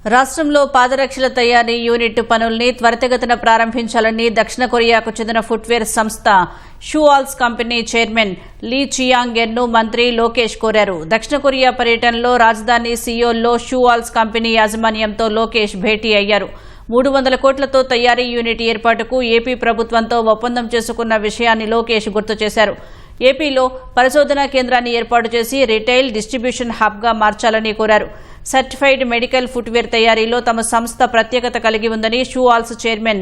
రాష్ట్రంలో పాదరక్షల తయారీ యూనిట్ పనుల్ని త్వరితగతిన ప్రారంభించాలని దక్షిణ కొరియాకు చెందిన ఫుట్వేర్ సంస్థ షూవాల్స్ కంపెనీ చైర్మన్ లీ చియాంగ్-ఎన్ను మంత్రి లోకేష్ కోరారు. దక్షిణ కొరియా పర్యటనలో రాజధాని సియోల్లో షూవాల్స్ కంపెనీ యాజమాన్యంతో లోకేష్ భేటీ అయ్యారు. 300 కోట్లతో తయారీ యూనిట్ ఏర్పాటుకు ఏపీ ప్రభుత్వంతో ఒప్పందం చేసుకున్న విషయాన్ని లోకేష్ గుర్తు చేశారు. ఏపీలో పరిశోధనా కేంద్రాన్ని ఏర్పాటు చేసి రిటైల్ డిస్ట్రిబ్యూషన్ హబ్గా మార్చాలని కోరారు. సర్టిఫైడ్ మెడికల్ ఫుట్వేర్ తయారీలో తమ సంస్థ ప్రత్యేకత కలిగి ఉందని షూవాల్స్ చైర్మన్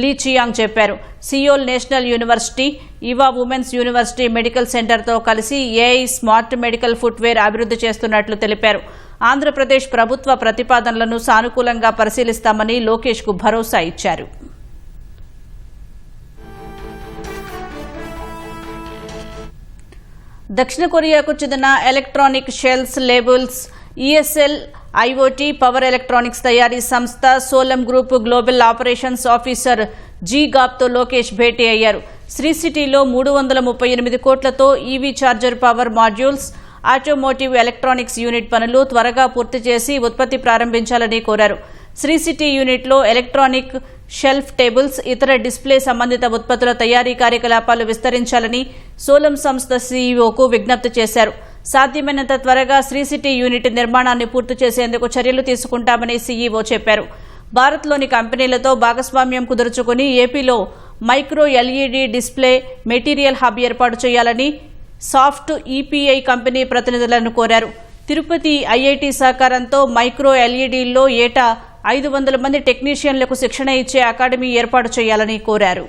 లీ చియాంగ్ చెప్పారు. సియోల్ నేషనల్ యూనివర్సిటీ, ఇవా ఉమెన్స్ యూనివర్సిటీ మెడికల్ సెంటర్తో కలిసి ఏఐ స్మార్ట్ మెడికల్ ఫుట్వేర్ అభివృద్ధి చేస్తున్నట్లు తెలిపారు. ఆంధ్రప్రదేశ్ ప్రభుత్వ ప్రతిపాదనలను సానుకూలంగా పరిశీలిస్తామని లోకేష్కు భరోసా ఇచ్చారు. దక్షిణ కొరియాకు చెందిన electronic shelf, labels, ESL, IoT, power electronics తయారీ సంస్థ Solum group global operations officer Ji గాబ్తో లోకేష్ భేటీ అయ్యారు. శ్రీ సిటీలో 338 కోట్లతో EV charger power modules, automotive electronics unit పనులు త్వరగా పూర్తి చేసి ఉత్పత్తి ప్రారంభించాలని కోరారు. శ్రీ సిటీ యూనిట్లో ఎలక్ట్రానిక్ షెల్ఫ్ టేబుల్స్, ఇతర డిస్ప్లే సంబంధిత ఉత్పత్తుల తయారీ కార్యకలాపాలు విస్తరించాలని సోలం సంస్థ సీఈఓకు విజ్ఞప్తి చేశారు. సాధ్యమైనంత త్వరగా శ్రీ సిటీ యూనిట్ నిర్మాణాన్ని పూర్తి చేసేందుకు చర్యలు తీసుకుంటామని సీఈఓ చెప్పారు. భారత్లోని కంపెనీలతో భాగస్వామ్యం కుదుర్చుకుని ఏపీలో micro LED display material hub ఏర్పాటు చేయాలని సాఫ్ట్ ఈపీఐ కంపెనీ ప్రతినిధులను కోరారు. తిరుపతి ఐఐటీ సహకారంతో మైక్రో ఎల్ఈడీల్లో ఏటా 500 మంది టెక్నీషియన్లకు శిక్షణ ఇచ్చే అకాడమీ ఏర్పాటు చేయాలని కోరారు.